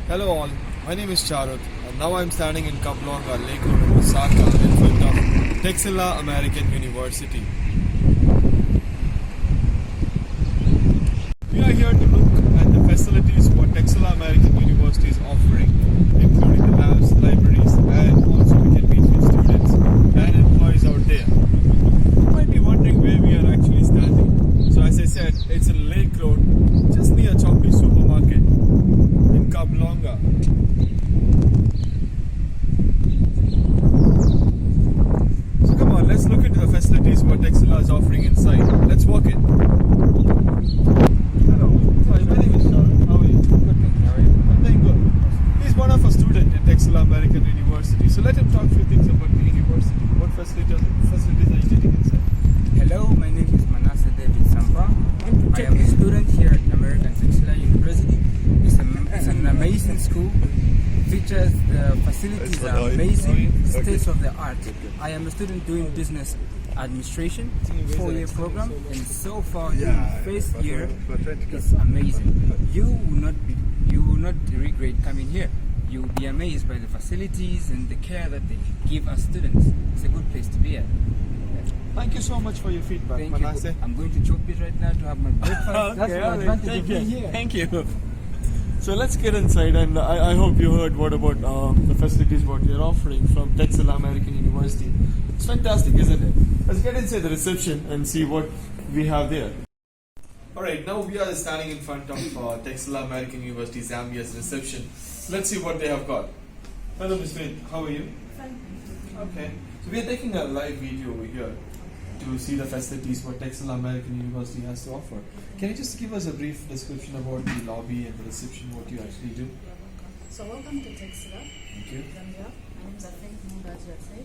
Hello all, my name is Charut and now I'm standing in Kaplonga, Lake Road, Osaka in front of Texila American University. We are here to look at the facilities what Texila American University is offering, including the labs, libraries, and also we can meet with students and employees out there. You might be wondering where we are actually standing. So as I said, it's in Lake Road, just near Choppy Supermarket in Kaplonga. So come on, let's look into the facilities what Texila is offering inside. Let's walk in. Hello, hi, my name is Sean. How are you? Good, thank you. How are you? I'm doing good. He's one of our students in Texila American University. So let him talk a few things about the university. What facilities are you getting inside? Hello, my name is Manasseh David Sampa. I am a student here at American Texila University. It's an amazing school. Features, the facilities are amazing, state of the art. I am a student doing business administration, 4-year program, and so far in the first year, it's amazing. You will not regret coming here. You will be amazed by the facilities and the care that they give us students. It's a good place to be at. Thank you so much for your feedback, Thank Manasseh. you. I'm going to chop it right now to have my breakfast. That's the advantage of being here. Thank you. So let's get inside, and I hope you heard what about the facilities what you're offering from Texila American University. It's fantastic, isn't it? Let's get inside the reception and see what we have there. Alright, now we are standing in front of Texila American University Zambia's reception. Let's see what they have got. Hello Ms. Faith, how are you? Fine. Okay, so we are taking a live video over here to see the facilities what Texila American University has to offer. Can you just give us a brief description about the lobby and the reception, what you actually do? So welcome to Texila, Thank you. Zambia. My name is Afraid Munga, as you have said.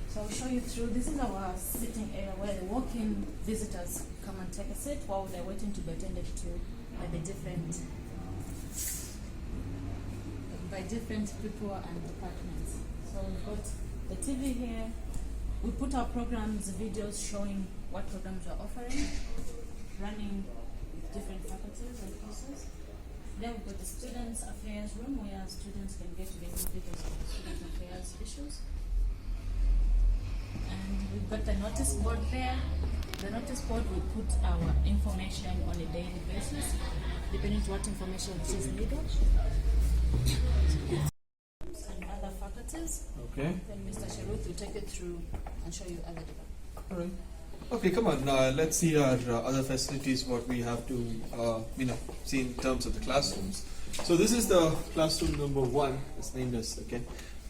So I'll show you through. This is our sitting area where the walk-in visitors come and take a seat while they're waiting to be attended to by the different people and departments. So we've got the TV here. We put our programs, videos showing what programs we're offering, running with different faculties and courses. Then we've got the Students Affairs room where students can get to get more details on student affairs issues. And we've got the notice board there. The notice board, we put our information on a daily basis, depending on what information is needed. And other faculties. Okay. Then Mr. Sharuth will take it through and show you other departments. Alright. Okay, come on. Let's see our other facilities. What we have to, see in terms of the classrooms. So this is the classroom number 1. It's named as. Okay.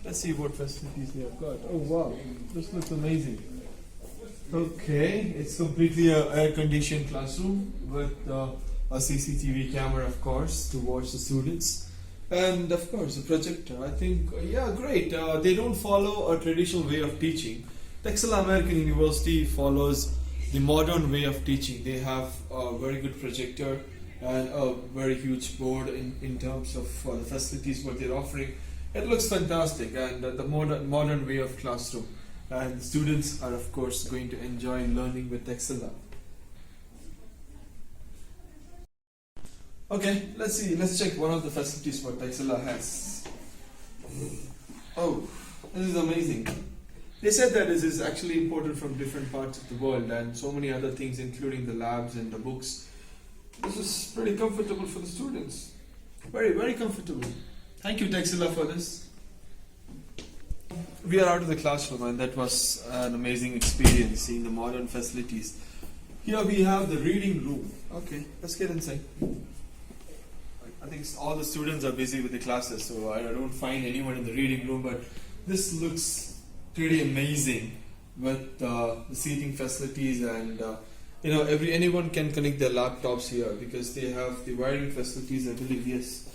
Let's see what facilities we have got. Oh wow, this looks amazing. Okay, it's completely a air-conditioned classroom with a CCTV camera, of course, to watch the students. And of course, a projector. I think, yeah, great. They don't follow a traditional way of teaching. Texila American University follows the modern way of teaching. They have a very good projector and a very huge board in terms of the facilities what they're offering. It looks fantastic, and the modern way of classroom. And students are, of course, going to enjoy learning with Texila. Okay, let's see. Let's check one of the facilities what Texila has. Oh, this is amazing. They said that this is actually imported from different parts of the world and so many other things, including the labs and the books. This is pretty comfortable for the students. Very, very comfortable. Thank you, Texila, for this. We are out of the classroom, and that was an amazing experience seeing the modern facilities. Here we have the reading room. Okay, let's get inside. I think all the students are busy with the classes, so I don't find anyone in the reading room, but this looks pretty amazing with the seating facilities, and anyone can connect their laptops here because they have the wiring facilities, I believe. Yes,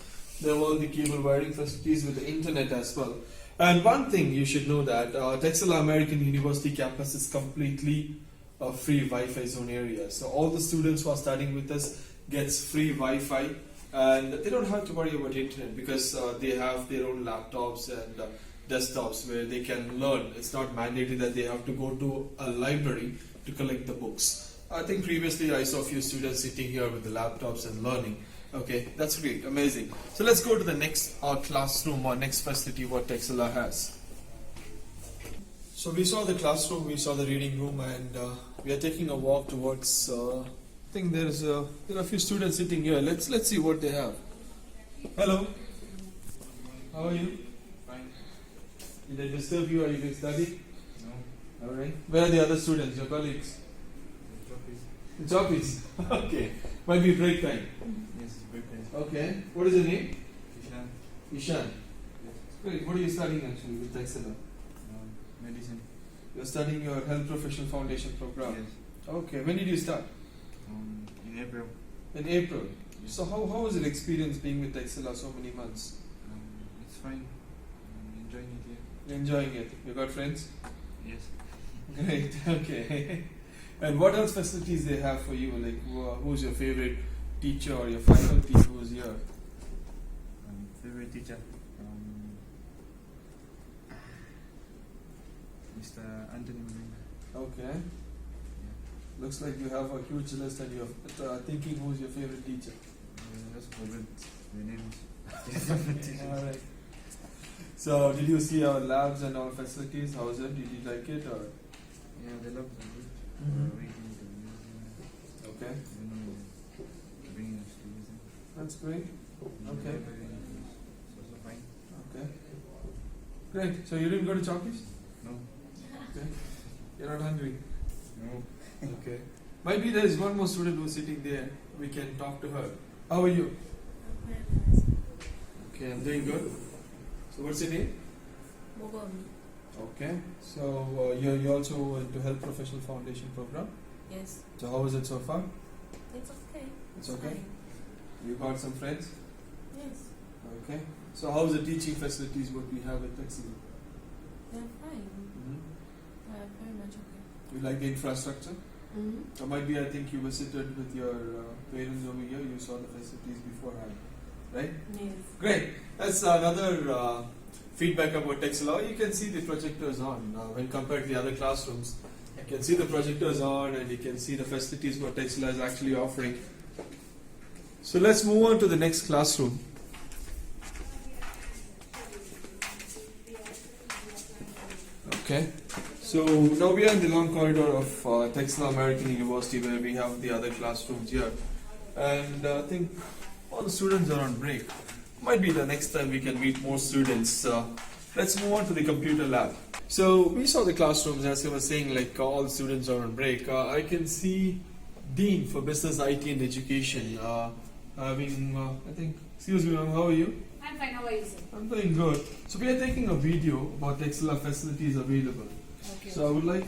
they have all the cable wiring facilities with the internet as well. And one thing you should know that Texila American University campus is completely a free Wi-Fi zone area. So all the students who are studying with us gets free Wi-Fi, and they don't have to worry about internet because they have their own laptops and desktops where they can learn. It's not mandated that they have to go to a library to collect the books. I think previously I saw a few students sitting here with the laptops and learning. Okay, that's great, amazing. So let's go to the next classroom or next facility what Texila has. So we saw the classroom, we saw the reading room, and we are taking a walk towards. I think there are a few students sitting here. Let's see what they have. Hello. How are you? Fine. Did I disturb you? Are you going to study? No. All right. Where are the other students? Your colleagues? The The office. Okay. Might be break time. Yes, it's break time. Okay. What is your name? Ishan. Ishan. Great. What are you studying actually with Texila? Medicine. You're studying your Health Professional Foundation program. Yes. Okay. When did you start? In April. In April. Yes. So how was it experience being with Texila so many months? It's fine. I'm enjoying it here. You're enjoying it. You got friends? Yes. Great. Okay. And what else facilities they have for you? Like who's your favorite teacher or your faculty who's here? Favorite teacher. Mr. Anthony Mulinga. Okay. Looks like you have a huge list and you're thinking who's your favorite teacher. Just forget the names. Alright. So, did you see our labs and our facilities? How was it? Did you like it or? Yeah, the labs are good. Mhm. Okay, Bringing us to listen. that's great. Okay. It's also fine. Okay. Great. So, you didn't go to Chockies? No. Okay. You're not hungry? No. Okay. Might be there is one more student who's sitting there. We can talk to her. How are you? Okay, I'm doing good. So, what's your name? Okay. So, you're also into Health Professional Foundation program. Yes. So, how is it so far? It's okay. It's okay. Fine. You got some friends? Yes. Okay. So, how's the teaching facilities what we have at Texila? They're fine. Mm-hmm. They're very much okay. You like the infrastructure? Mm-hmm. Or might be, I think you visited with your parents over here. You saw the facilities beforehand, right? Yes. Great. That's another feedback about Texila. You can see the projectors on when compared to the other classrooms. You can see the projectors on, and you can see the facilities what Texila is actually offering. So let's move on to the next classroom. Okay. So now we are in the long corridor of Texila American University where we have the other classrooms here. And I think all the students are on break. Might be the next time we can meet more students. Let's move on to the computer lab. So we saw the classrooms as I was saying, like all the students are on break. I can see Dean for Business, IT and Education having, I think, excuse me ma'am, how are you? I'm fine, how are you, sir? I'm doing good. So we are taking a video about Texila facilities available. Okay. So I would like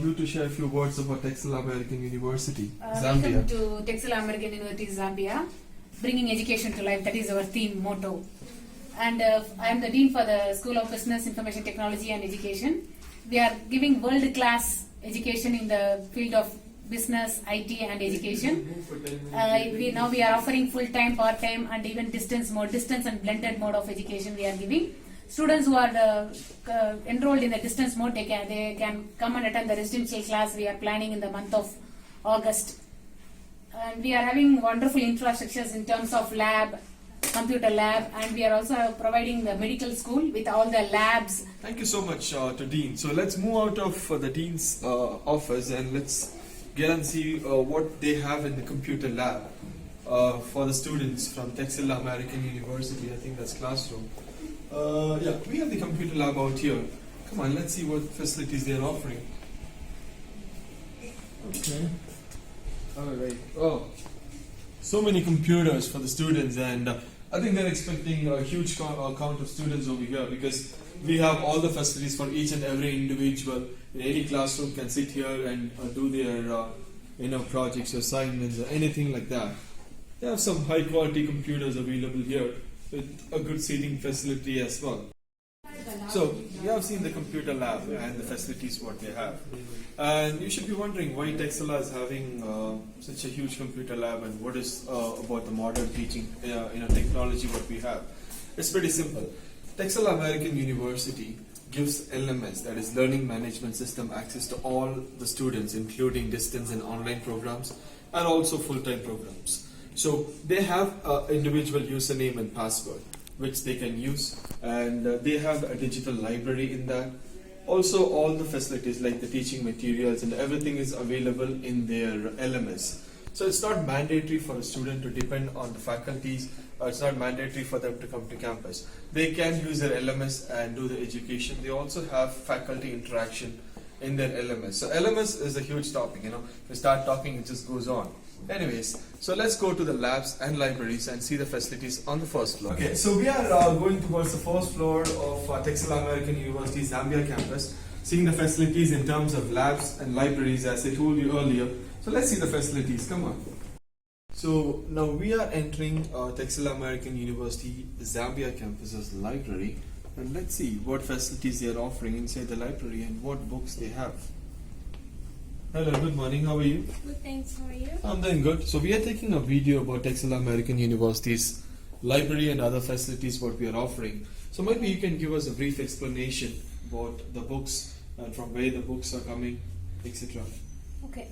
you to share a few words about Texila American University, Welcome Zambia. to Texila American University, Zambia. Bringing education to life, that is our theme motto. And I am the Dean for the School of Business, Information Technology and Education. We are giving world-class education in the field of business, IT and education. Now we are offering full-time, part-time and even distance and blended mode of education we are giving. Students who are enrolled in the distance mode, they can come and attend the residential class we are planning in the month of August. And we are having wonderful infrastructures in terms of lab, computer lab, and we are also providing the medical school with all the labs. Thank you so much to Dean. So let's move out of the Dean's office and let's get and see what they have in the computer lab for the students from Texila American University. I think that's classroom. Yeah, we have the computer lab out here. Come on, let's see what facilities they're offering. Okay. Alright. Oh, so many computers for the students, and I think they're expecting a huge count of students over here because we have all the facilities for each and every individual in any classroom can sit here and do their projects, assignments, or anything like that. They have some high quality computers available here with a good seating facility as well. So, you have seen the computer lab and the facilities what they have. And you should be wondering why Texila is having such a huge computer lab and what is about the modern teaching technology what we have. It's pretty simple. Texila American University gives LMS, that is Learning Management System, access to all the students including distance and online programs and also full-time programs. So they have an individual username and password which they can use, and they have a digital library in that. Also, all the facilities like the teaching materials and everything is available in their LMS. So it's not mandatory for a student to depend on the faculties, or it's not mandatory for them to come to campus. They can use their LMS and do the education. They also have faculty interaction in their LMS. So LMS is a huge topic, If you start talking, it just goes on. Anyways, so let's go to the labs and libraries and see the facilities on the first floor. Okay, so we are going towards the first floor of Texila American University Zambia campus, seeing the facilities in terms of labs and libraries, as I told you earlier. So let's see the facilities. Come on. So now we are entering Texila American University Zambia campus's library, and let's see what facilities they are offering inside the library and what books they have. Hello, good morning. How are you? Good, thanks. How are you? I'm doing good. So we are taking a video about Texila American University's library and other facilities what we are offering. So maybe you can give us a brief explanation about the books and from where the books are coming, etc. Okay.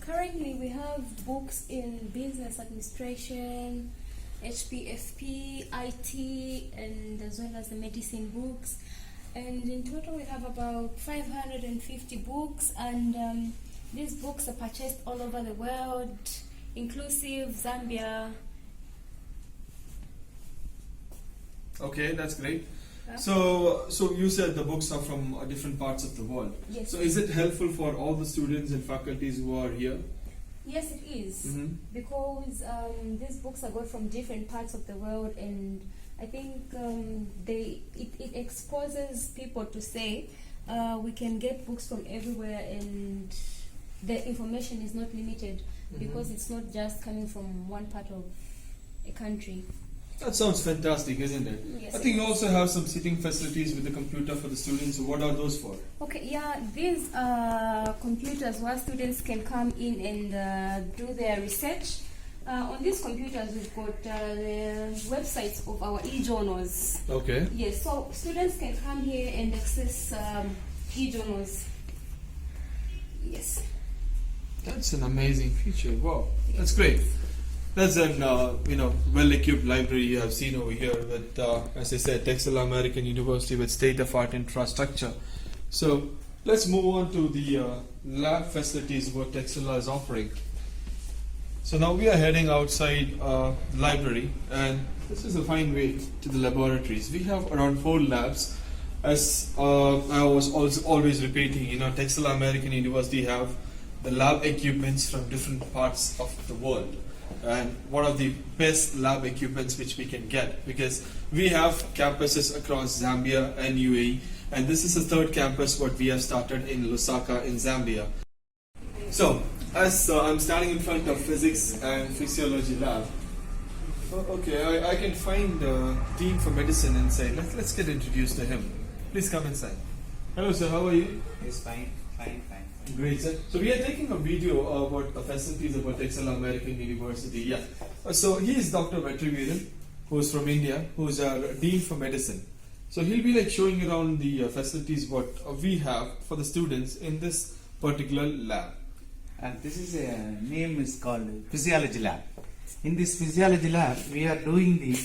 Currently we have books in business administration, HPFP, IT, and as well as the medicine books. And in total we have about 550 books, and these books are purchased all over the world, inclusive Zambia. Okay, that's great. Yeah. So you said the books are from different parts of the world. Yes. So is it helpful for all the students and faculties who are here? Yes, it is, Mm-hmm. because these books are got from different parts of the world, and I think it exposes people to say we can get books from everywhere, and the information is not limited, because it's not just coming from one part of a country. That sounds fantastic, isn't it? Yes, I think it you is. also have some sitting facilities with the computer for the students. So what are those for? Okay, yeah, these are computers where students can come in and do their research. On these computers, we've got the websites of our e-journals. Okay. Yes, so students can come here and access e-journals. Yes. That's an amazing feature. Wow, that's great. That's an well-equipped library you have seen over here with, as I said, Texila American University with state-of-art infrastructure. So let's move on to the lab facilities what Texila is offering. So now we are heading outside the library, and this is a fine way to the laboratories. We have around 4 labs. As I was also always repeating, Texila American University have the lab equipments from different parts of the world, and one of the best lab equipments which we can get, because we have campuses across Zambia and UAE, and this is the 3rd campus what we have started in Lusaka in Zambia. So as I'm standing in front of physics and physiology lab, okay, I can find Dean for medicine inside. Let's get introduced to him. Please come inside. Hello sir, how are you? Yes, fine. Great, sir. So we are taking a video about the facilities about Texila American University. Yeah. So he is Dr. Vetriveeran, who is from India, who is our Dean for Medicine. So he'll be showing around the facilities what we have for the students in this particular lab. And this is a name is called Physiology Lab. In this Physiology Lab, we are doing the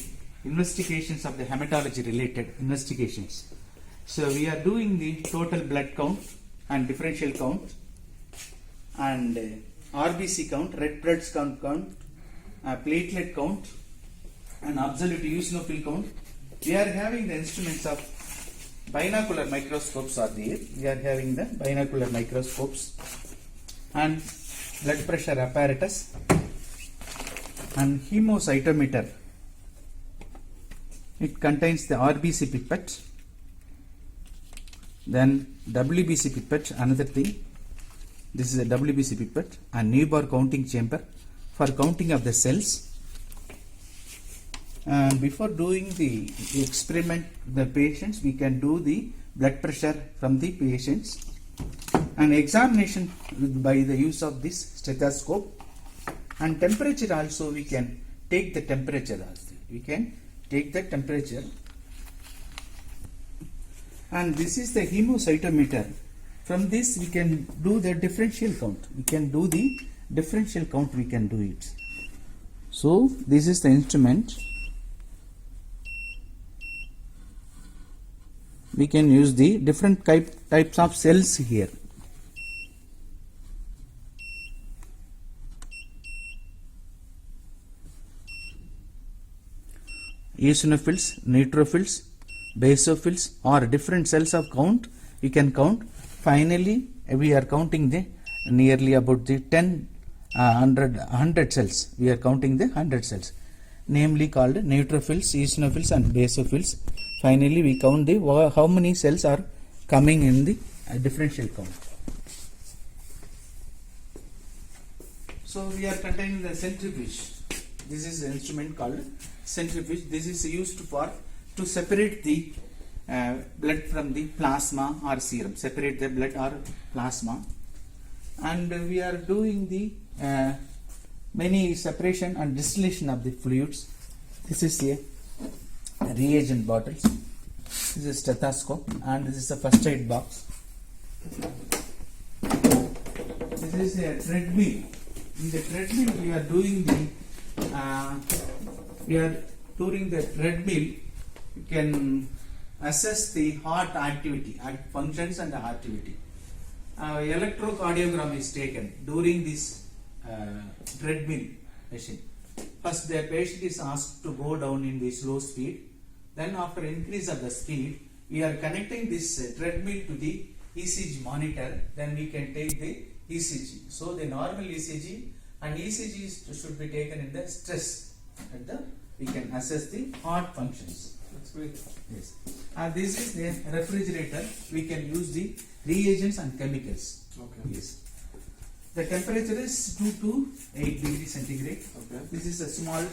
investigations of the hematology related investigations. So we are doing the total blood count and differential count, and RBC count, red blood count, platelet count, and absolute eosinophil count. We are having the instruments of binocular microscopes are there. We are having the binocular microscopes and blood pressure apparatus and hemocytometer. It contains the RBC pipette, then WBC pipette, another thing. This is a WBC pipette and newborn counting chamber for counting of the cells. And before doing the experiment, the patients, we can do the blood pressure from the patients and examination by the use of this stethoscope, and temperature also we can take the temperature also. We can take the temperature. And this is the hemocytometer. From this we can do the differential count. We can do the differential count, we can do it. So this is the instrument. We can use the different types of cells here. Eosinophils, neutrophils, basophils, or different cells of count we can count. Finally, we are counting the nearly about the 100 cells. We are counting the 100 cells, namely called neutrophils, eosinophils, and basophils. Finally, we count the how many cells are coming in the differential count. So we are containing the centrifuge. This is the instrument called centrifuge. This is used to separate the blood from the plasma or serum. Separate the blood or plasma, and we are doing the many separation and distillation of the fluids. This is a reagent bottles. This is a stethoscope, and this is a first aid box. This is a treadmill. In the treadmill, we are doing the treadmill. You can assess the heart activity, functions and activity. Electrocardiogram is taken during this treadmill machine. First, the patient is asked to go down in the slow speed. Then, after increase of the speed, we are connecting this treadmill to the ECG monitor. Then we can take the ECG. So, the normal ECG and ECG should be taken in the stress. We can assess the heart functions. That's great. Yes. This is the refrigerator. We can use the reagents and chemicals. Okay. Yes. The temperature is 2 to 8 degrees centigrade. Okay. This is a small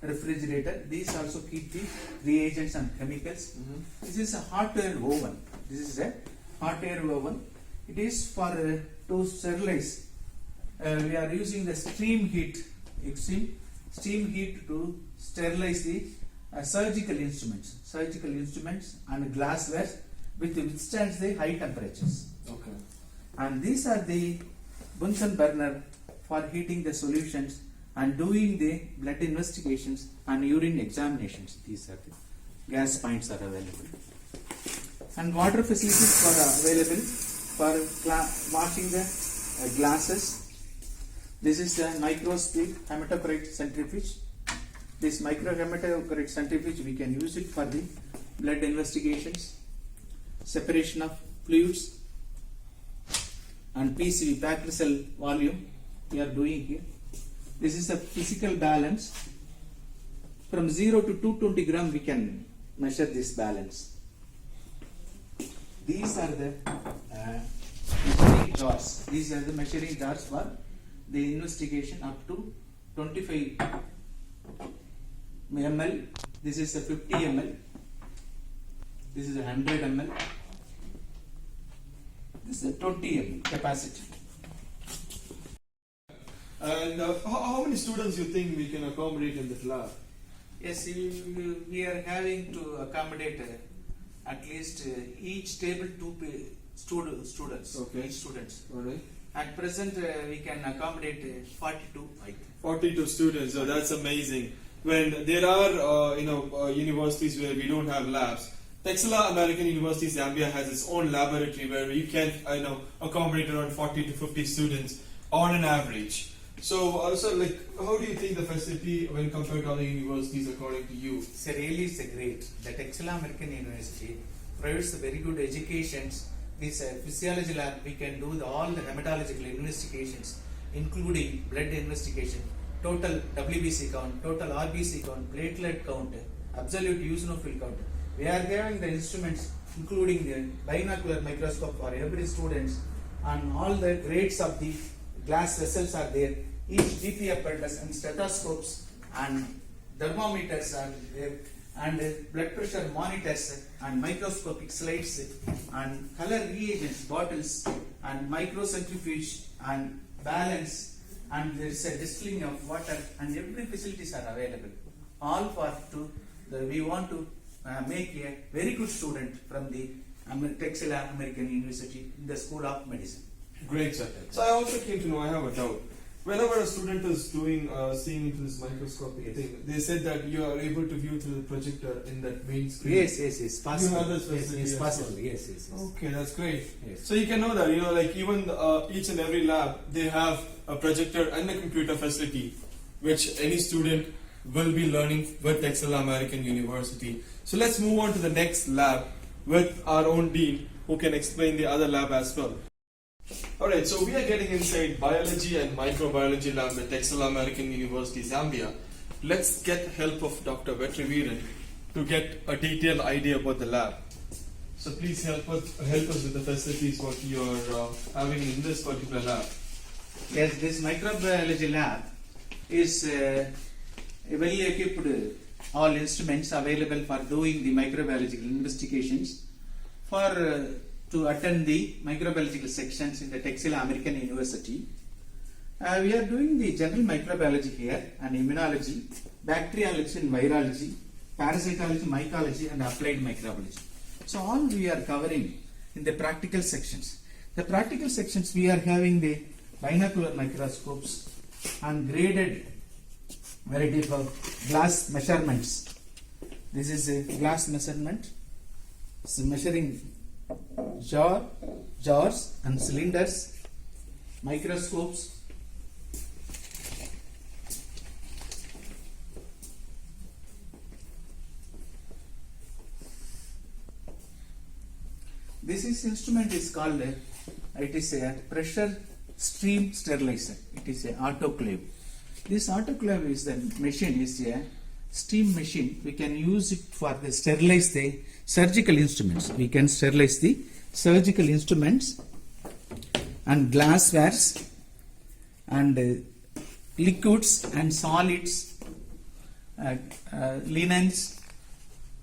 refrigerator. These also keep the reagents and chemicals. This is a hot air oven. This is a hot air oven. It is for to sterilize. We are using the steam heat. Steam heat to sterilize the surgical instruments and glassware which withstands the high temperatures. Okay. And these are the Bunsen burner for heating the solutions and doing the blood investigations and urine examinations. These are the gas points are available. And water facilities are available for washing the glasses. This is the micro-speed hematocrit centrifuge. This microhematocrit centrifuge, we can use it for the blood investigations, separation of fluids, and PCV, packed cell volume, we are doing here. This is a physical balance. From 0 to 220 gram, we can measure this balance. These are the measuring jars. These are the measuring jars for the investigation up to 25 ml. This is a 50 ml. This is a 100 ml. This is a 20 ml capacity. And how many students you think we can accommodate in this lab? Yes, we are having to accommodate at least each table 2 students. Okay. Each students. All right. At present, we can accommodate 42. 42 students. So that's amazing. When there are universities where we don't have labs, Texila American University Zambia has its own laboratory where you can accommodate around 40 to 50 students on an average. So also, like, how do you think the facility when compared to other universities according to you? It's a great. The Texila American University provides very good educations. This physiology lab, we can do all the hematological investigations, including blood investigation, total WBC count, total RBC count, platelet count, absolute eosinophil count. We are having the instruments, including the binocular microscope for every student, and all the grades of the glass vessels are there. Each GP apparatus and stethoscopes and thermometers are there, and blood pressure monitors and microscopic slides and color reagents bottles and microcentrifuge and balance, and there is a distilling of water, and every facilities are available. All we want to make a very good student from the Texila American University in the School of Medicine. Great, sir. So I also came to know, I have a doubt. whenever a student is doing seeing into this microscopic thing, they said that you are able to view through the projector in that main screen. Yes, possible. You have this Yes, facility yes, as possible. well. Yes. Okay, that's great. Yes. So you can know that, like even each and every lab, they have a projector and a computer facility, which any student will be learning with Texila American University. So let's move on to the next lab with our own dean, who can explain the other lab as well. Alright, so we are getting inside biology and microbiology lab at Texila American University, Zambia. Let's get help of Dr. Vetriviran to get a detailed idea about the lab. So please help us with the facilities what you are having in this particular lab. Yes, this microbiology lab is a well equipped all instruments available for doing the microbiological investigations for to attend the microbiological sections in the Texila American University. We are doing the general microbiology here and immunology, bacteriology and virology, parasitology, mycology and applied microbiology. So all we are covering in the practical sections. The practical sections we are having the binocular microscopes and graded variety of glass measurements. This is a glass measurement. It's measuring jars and cylinders, microscopes. This instrument is called it is a pressure stream sterilizer. It is an autoclave. This autoclave is the machine is a steam machine. We can use it for the sterilize the surgical instruments. We can sterilize the surgical instruments and glasswares and liquids and solids, linens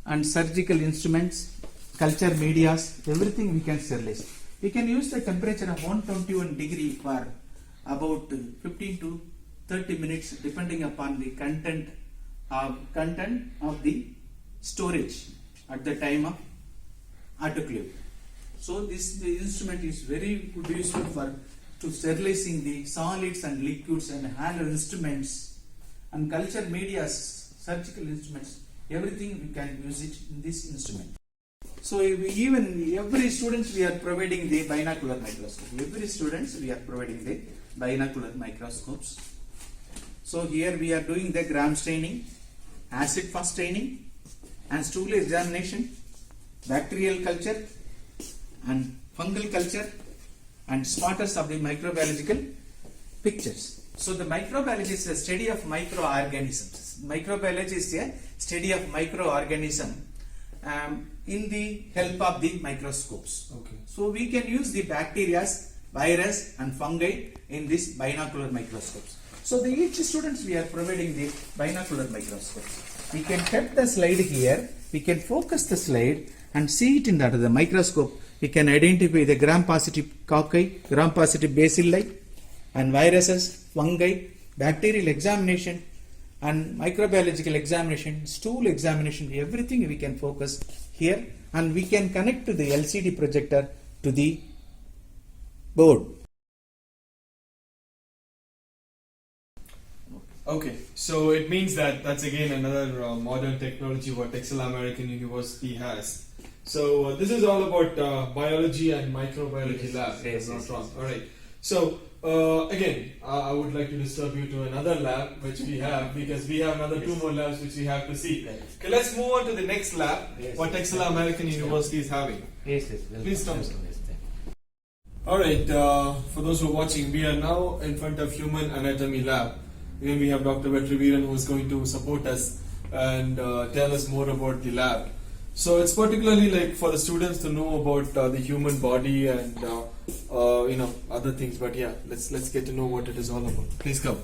and surgical instruments, culture medias, everything we can sterilize. We can use the temperature of 121 degree for about 15 to 30 minutes depending upon the content of the storage at the time of autoclave. So this the instrument is very good useful for to sterilizing the solids and liquids and handle instruments and culture medias, surgical instruments, everything we can use it in this instrument. So even every students we are providing the binocular microscope. Every students we are providing the binocular microscopes. So here we are doing the gram staining, acid fast staining and stool examination, bacterial culture and fungal culture and spotters of the microbiological pictures. So the microbiology is a study of microorganisms. Microbiology is a study of microorganism in the help of the microscopes. Okay. So we can use the bacteria, virus and fungi in these binocular microscopes. So each students we are providing the binocular microscopes. We can cut the slide here, we can focus the slide and see it in the microscope. We can identify the gram-positive cocci, gram-positive bacilli and viruses, fungi, bacterial examination and microbiological examination, stool examination, everything we can focus here and we can connect to the LCD projector to the board. Okay, so it means that that's again another modern technology what Texila American University has. So this is all about biology and microbiology lab. If I'm not wrong. All right. So again, I would like to disturb you to another lab which we have because we have another two more labs which we have to see. Okay, let's move on to the next lab what Texila American University is having. Please come. All right. For those who are watching, we are now in front of human anatomy lab. Again, we have Dr. Vetriviran who is going to support us and tell us more about the lab. So it's particularly like for the students to know about the human body and other things. But yeah, let's get to know what it is all about. Please come.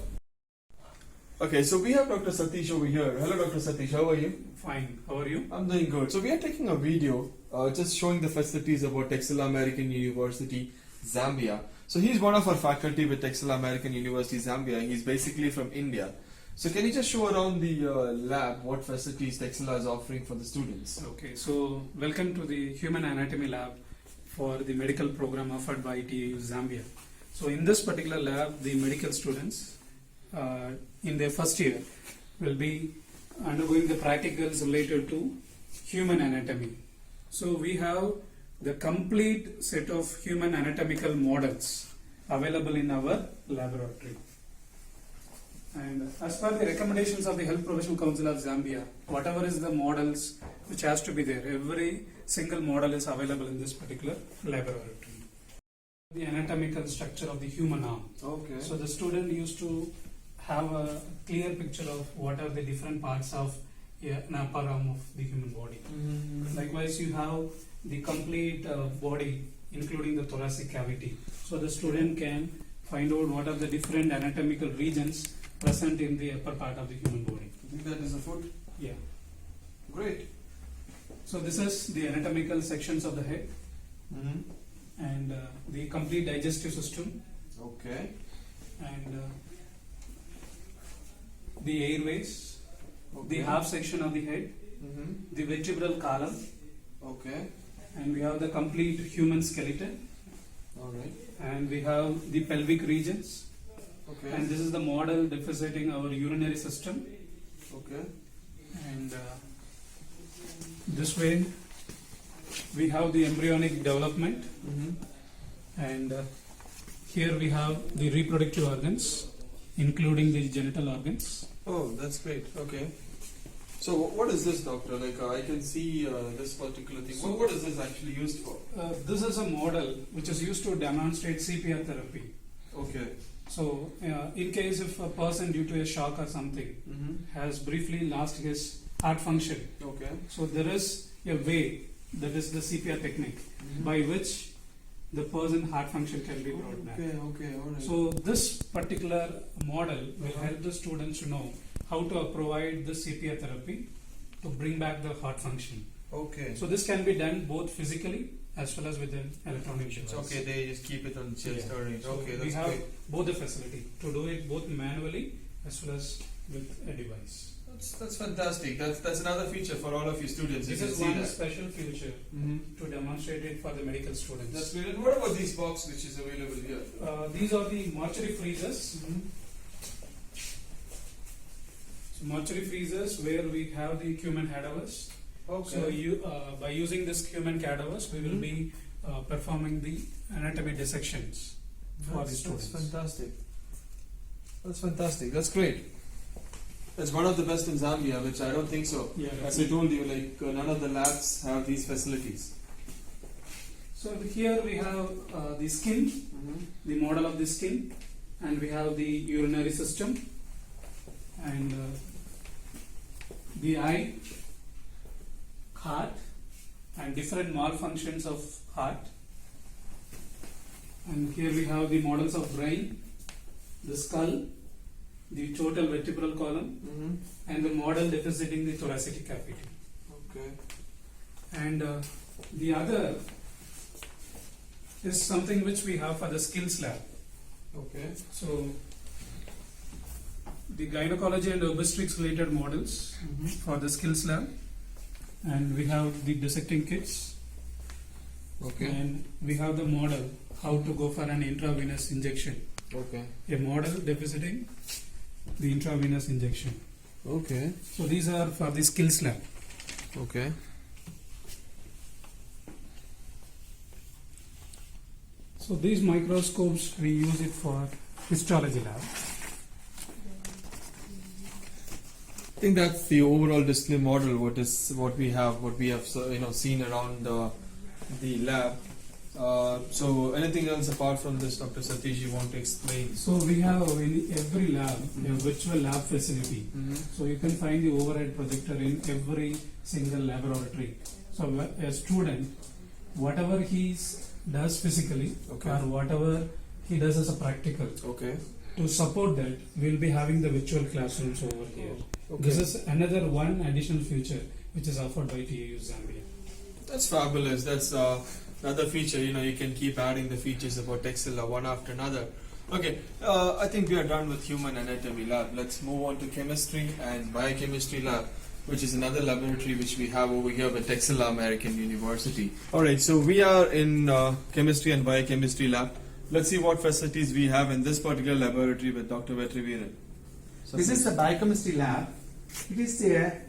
Okay, so we have Dr. Satish over here. Hello, Dr. Satish. How are you? Fine. How are you? I'm doing good. So we are taking a video just showing the facilities about Texila American University, Zambia. So he's one of our faculty with Texila American University, Zambia. He's basically from India. So can you just show around the lab what facilities Texila is offering for the students? Okay. So welcome to the Human Anatomy Lab for the medical program offered by TAU-Zambia. So in this particular lab, the medical students in their first year will be undergoing the practicals related to human anatomy. So we have the complete set of human anatomical models available in our laboratory. And as per the recommendations of the Health Professional Council of Zambia, whatever is the models which has to be there, every single model is available in this particular laboratory. The anatomical structure of the human arm. Okay. So the student used to have a clear picture of what are the different parts of an upper arm of the human body. Likewise, you have the complete body, including the thoracic cavity. So the student can find out what are the different anatomical regions present in the upper part of the human body. I think that is a foot. Yeah. Great. So this is the anatomical sections of the head and the complete digestive system Okay. and the airways, Okay. the half section of the head, the vertebral column, Okay. and we have the complete human skeleton, All right. and we have the pelvic regions, Okay. and this is the model demonstrating our urinary system, Okay. and this way we have the embryonic development, and here we have the reproductive organs, including the genital organs. Oh, that's great. Okay. So what is this, doctor? Like I can see this particular thing. So- What is this actually used for? This is a model which is used to demonstrate CPR therapy. Okay. So, in case if a person due to a shock or something has briefly lost his heart function, Okay. so there is a way, that is the CPR technique, by which the person heart function can be brought back. Okay. Okay. All right. So this particular model will help the students to know how to provide the CPR therapy to bring back the heart function. Okay. So this can be done both physically as well as with an electronic device. It's okay. They just keep it on the chest. Yeah. All right. So Okay. we That's have great. both the facility to do it both manually as well as with a device. That's fantastic. That's another feature for all of you students. This you is can see one that. special feature to demonstrate it for the medical students. That's great. And what about this box which is available here? These are the mortuary freezers. So mortuary freezers where we have the human cadavers. Okay. So you, by using this human cadavers, we will be performing the anatomy dissections for the That's students. fantastic. That's fantastic. That's great. It's one of the best in Zambia, which I don't think so. Yeah. As I told you, like none of the labs have these facilities. So here we have the skin, the model of the skin, and we have the urinary system, and the eye, heart, and different malfunctions of heart. And here we have the models of brain, the skull, the total vertebral column, and the model depositing the thoracic cavity. Okay. And the other is something which we have for the skills lab. Okay. So the gynecology and obstetrics related models for the skills lab, and we have the dissecting kits, Okay. and we have the model how to go for an intravenous injection. Okay. A model depositing the intravenous injection. Okay. So these are for the skills lab. Okay. So these microscopes we use it for histology lab. I think that's the overall display model. What we have seen around the lab. So anything else apart from this, Dr. Satish, you want to explain? So we have in every lab a virtual lab facility. So you can find the overhead projector in every single laboratory. So a student, whatever he does physically, Okay. or whatever he does as a practical, Okay. to support that, we'll be having the virtual classrooms over here. Okay. This is another one additional feature which is offered by TAU-Zambia. That's fabulous. That's another feature. You can keep adding the features about Texila one after another. Okay, I think we are done with human anatomy lab. Let's move on to chemistry and biochemistry lab, which is another laboratory which we have over here at Texila American University. Alright, so we are in chemistry and biochemistry lab. let's see what facilities we have in this particular laboratory with Dr. Vetriviran. So This is the biochemistry lab. It is a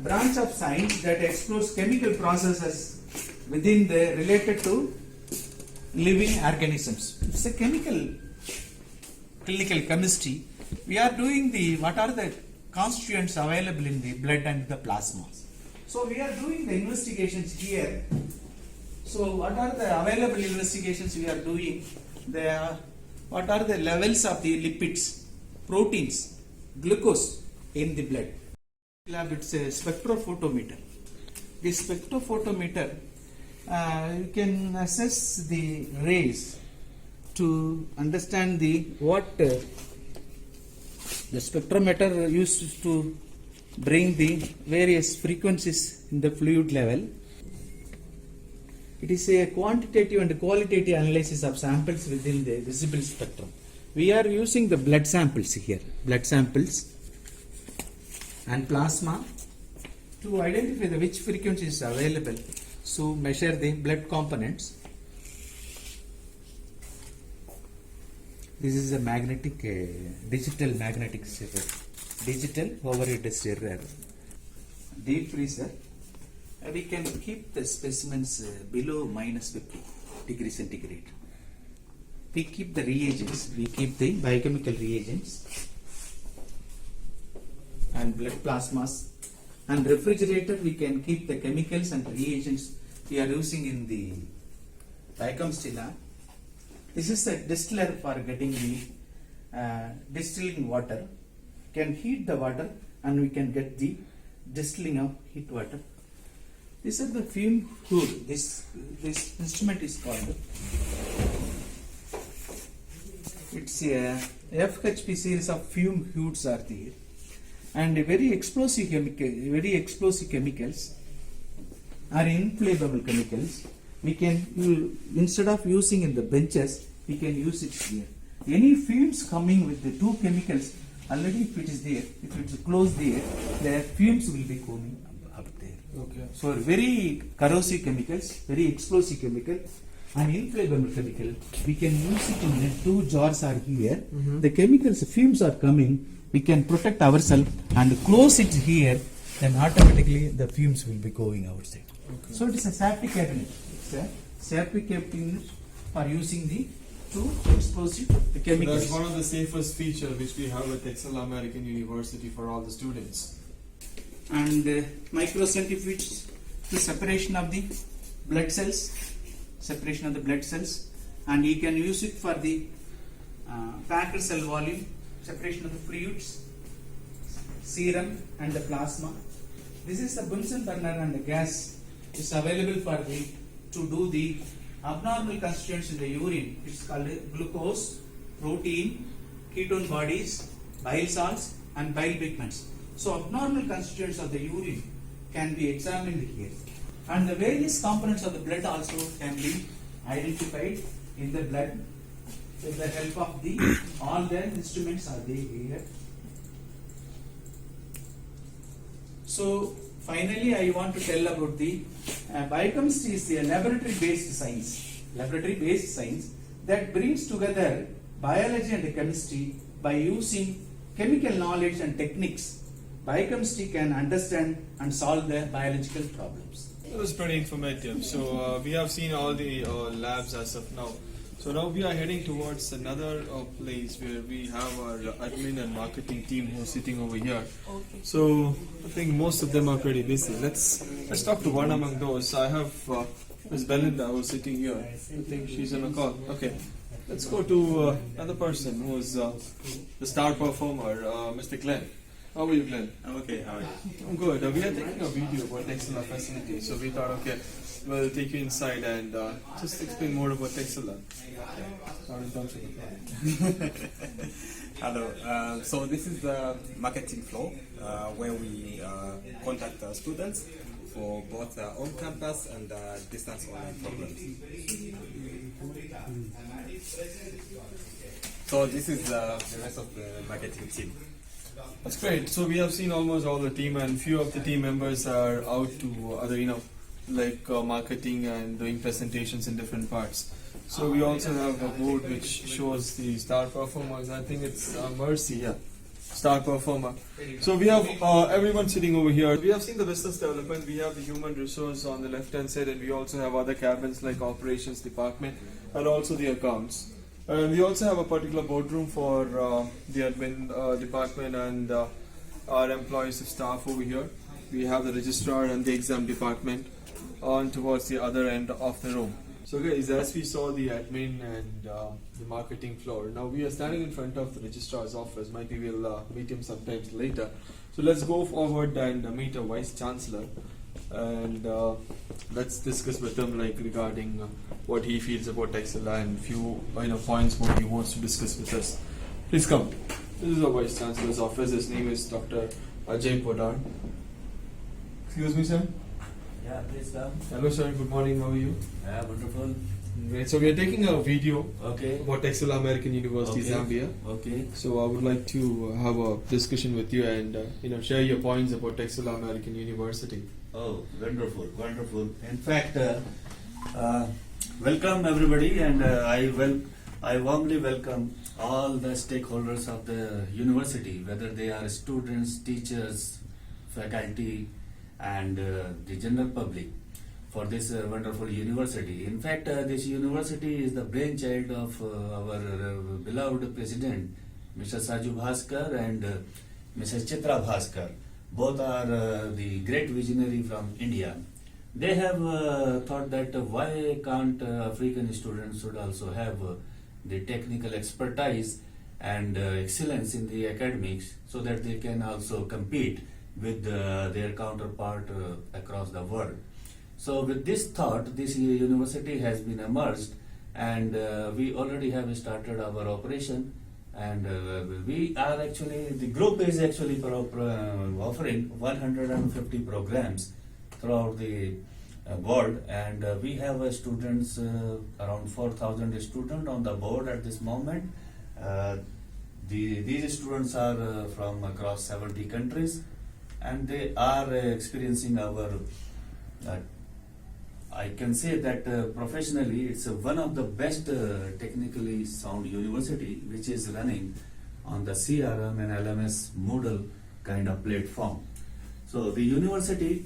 branch of science that explores chemical processes within the related to living organisms. It's a clinical chemistry. We are doing what are the constituents available in the blood and the plasma. So we are doing the investigations here. So what are the available investigations we are doing? What are the levels of the lipids, proteins, glucose in the blood? Lab, it's a spectrophotometer. This spectrophotometer, you can assess the rays to understand what the spectrometer used to bring the various frequencies in the fluid level. It is a quantitative and qualitative analysis of samples within the visible spectrum. We are using the blood samples here, blood samples and plasma to identify which frequency is available. So measure the blood components. This is a magnetic, digital magnetic server. Digital overhead server. Deep freezer. We can keep the specimens below minus 50 degrees centigrade. We keep the reagents. We keep the biochemical reagents and blood plasmas. And refrigerator, we can keep the chemicals and reagents we are using in the biochemistry lab. This is a distiller for getting the distilling water. Can heat the water and we can get the distilling of heat water. This is the fume hood. This instrument is called. It's a FHP series of fume hoods are there, and very explosive chemicals are inflammable chemicals. We can instead of using in the benches, we can use it here. Any fumes coming with the two chemicals, already if it is there, if it is close there, the fumes will be coming up there. Okay. So very corrosive chemicals, very explosive chemical, and inflammable chemical. We can use it in the two jars are here. The chemicals, fumes are coming. We can protect ourselves and close it here. Then automatically the fumes will be going outside. Okay. So it is a safety cabinet. It's a safety cabinet for using the two explosive chemicals. That's one of the safest features which we have at Texila American University for all the students. And microcentrifuge, the separation of the blood cells, and you can use it for the packed cell volume, separation of the fluids, serum and the plasma. This is the Bunsen burner and the gas is available for to do the abnormal constituents in the urine. It's called glucose, protein, ketone bodies, bile salts and bile pigments. So abnormal constituents of the urine can be examined here, and the various components of the blood also can be identified in the blood with the help of all the instruments are there here. So finally I want to tell about the biochemistry is a laboratory based science that brings together biology and chemistry by using chemical knowledge and techniques. Biochemistry can understand and solve the biological problems. It was pretty informative. So we have seen all the labs as of now. So now we are heading towards another place where we have our admin and marketing team who is sitting over here. Okay. So I think most of them are pretty busy. Let's talk to one among those. I have Ms. Belinda who is sitting here. I think she's on a call. Okay. Let's go to another person who is the star performer, Mr. Glenn. How are you, Glenn? I'm okay, how are you? I'm good. We are taking a video about Texila facility, so we thought, okay, we'll take you inside and just explain more about Texila. Hello. So this is the marketing floor where we contact students for both on-campus and distance online programs. So this is the rest of the marketing team. That's great. So we have seen almost all the team, and few of the team members are out to other, like marketing and doing presentations in different parts. So we also have a board which shows the star performers. I think it's Mercy, yeah, star performer. So we have everyone sitting over here. We have seen the business development. We have the human resource on the left hand side, and we also have other cabins like operations department and also the accounts. And we also have a particular boardroom for the admin department and our employees, the staff over here. We have the registrar and the exam department on towards the other end of the room. So guys, as we saw the admin and the marketing floor, now we are standing in front of the registrar's office. Maybe we'll meet him sometimes later. So let's go forward and meet a vice chancellor, and let's discuss with him like regarding what he feels about Texila and few points what he wants to discuss with us. Please come. This is the vice chancellor's office. His name is Dr. Ajay Podar. Excuse me, sir. Yeah, please come. Hello, sir. Good morning. How are you? Yeah, wonderful. Great. So we are taking a video Okay. about Texila American University, Okay. Zambia. Okay. So I would like to have a discussion with you and share your points about Texila American University. Oh, wonderful, wonderful. In fact, welcome everybody, and I warmly welcome all the stakeholders of the university, whether they are students, teachers, faculty, and the general public, for this wonderful university. In fact, this university is the brainchild of our beloved president, Mr. Saju Bhaskar and Mrs. Chitra Bhaskar. Both are the great visionary from India. They have thought that why can't African students should also have the technical expertise and excellence in the academics, so that they can also compete with their counterpart across the world. So with this thought, this university has been emerged, and we already have started our operation, and we are actually, the group is actually offering 150 programs throughout the board, and we have students, around 4,000 students on the board at this moment. These students are from across 70 countries, and they are experiencing our, I can say that professionally it's one of the best technically sound university which is running on the CRM and LMS Moodle kind of platform. So the university,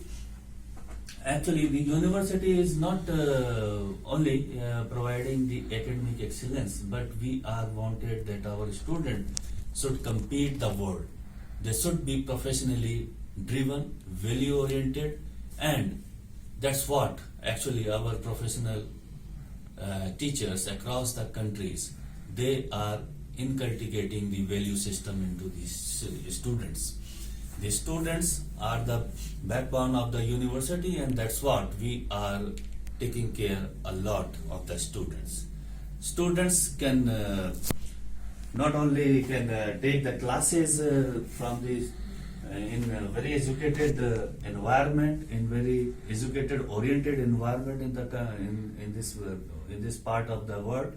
actually the university is not only providing the academic excellence, but we are wanted that our students should compete the world. They should be professionally driven, value oriented, and that's what actually our professional teachers across the countries, they are inculcating the value system into these students. The students are the backbone of the university, and that's what we are taking care a lot of the students. Students can not only can take the classes from the in a very educated environment, in very educated oriented environment in the in this part of the world.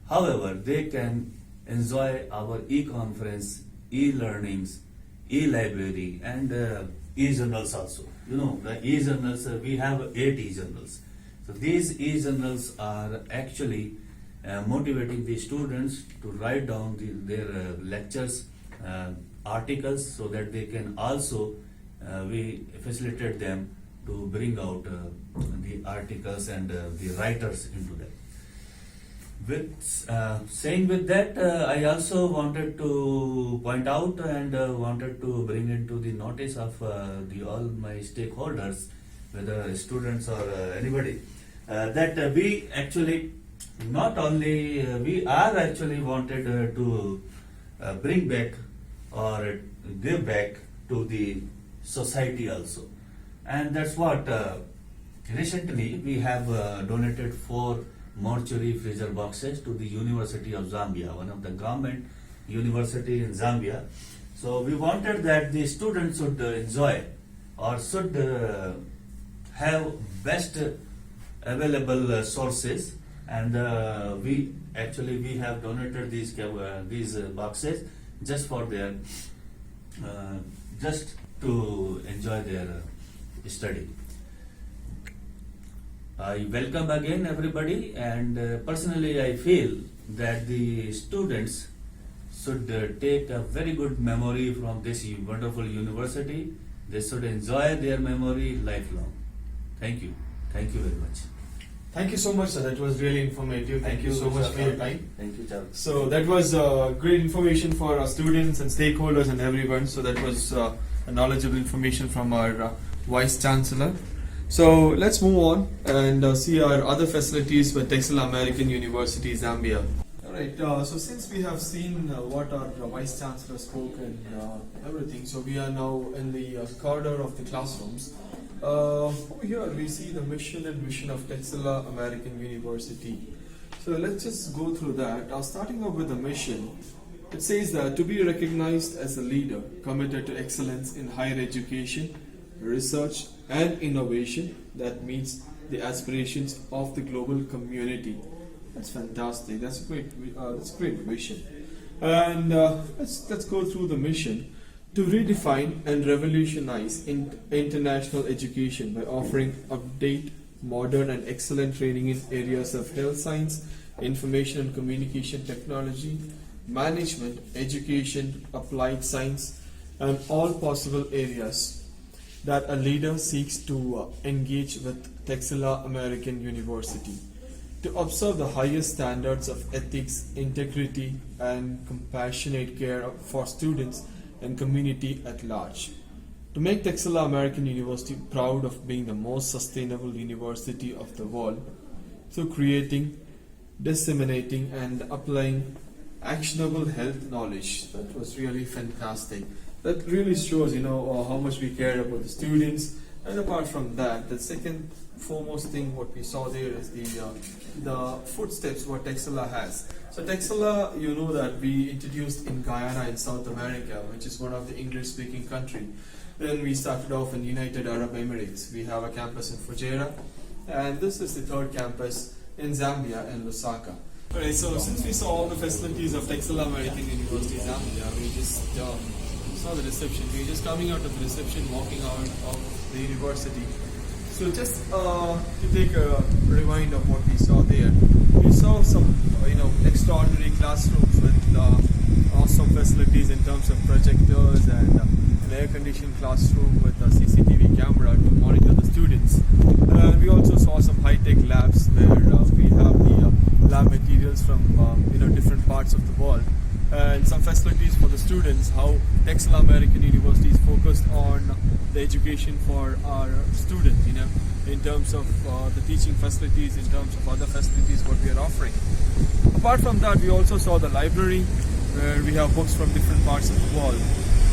However, they can enjoy our e-conference, e-learnings, e-library, and e-journals also. You know, the e-journals, we have 8 e-journals. So these e-journals are actually motivating the students to write down their lectures, articles, so that they can also, we facilitate them to bring out the articles and the writers into that. With saying with that, I also wanted to point out and wanted to bring into the notice of all my stakeholders, whether students or anybody, that we actually not only we are actually wanted to bring back or give back to the society also, and that's what recently we have donated 4 mortuary freezer boxes to the University of Zambia, one of the government university in Zambia. So we wanted that the students should enjoy or should have best available sources, and we have donated these boxes just for their just to enjoy their study. I welcome again everybody, and personally I feel that the students should take a very good memory from this wonderful university. They should enjoy their memory lifelong. Thank you. Thank you very much. Thank you so much, sir. That was really informative. Thank you so much for your time. Thank you, Charles. So that was great information for our students and stakeholders and everyone. So that was a knowledgeable information from our Vice Chancellor. So let's move on and see our other facilities with Texila American University, Zambia. Alright, so since we have seen what our Vice Chancellor spoke and everything, so we are now in the corridor of the classrooms. Over here we see the mission and vision of Texila American University. So let's just go through that. Starting off with the mission, it says that to be recognized as a leader committed to excellence in higher education, research and innovation that meets the aspirations of the global community. That's fantastic. That's a great vision. And let's go through the mission. To redefine and revolutionize international education by offering update, modern and excellent training in areas of health science, information and communication technology, management, education, applied science, and all possible areas that a leader seeks to engage with Texila American University. To observe the highest standards of ethics, integrity, and compassionate care for students and community at large. To make Texila American University proud of being the most sustainable university of the world through creating, disseminating and applying actionable health knowledge. That was really fantastic. That really shows, how much we care about the students. And apart from that, the second foremost thing what we saw there is the footsteps what Texila has. So Texila, you know that we introduced in Guyana in South America, which is one of the English-speaking country. Then we started off in United Arab Emirates. We have a campus in Fujairah, and this is the third campus in Zambia in Lusaka. Alright, so since we saw all the facilities of Texila American University Zambia, we just saw the reception. We're just coming out of the reception, walking out of the university. So just to take a rewind of what we saw there, we saw some extraordinary classrooms with awesome facilities in terms of projectors and an air-conditioned classroom with a CCTV camera to monitor the students. We also saw some high-tech labs where we have the lab materials from different parts of the world. And some facilities for the students, how Texila American University is focused on the education for our students, in terms of the teaching facilities, in terms of other facilities what we are offering. Apart from that, we also saw the library where we have books from different parts of the world.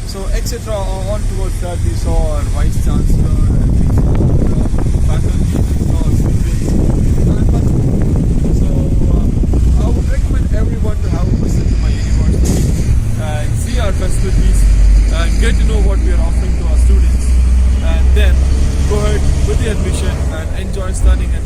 So etc. On towards that, we saw our Vice Chancellor and we saw the faculty, we saw students. So I would recommend everyone to have a visit to my university and see our facilities and get to know what we are offering to our students, and then go ahead with the admission and enjoy studying at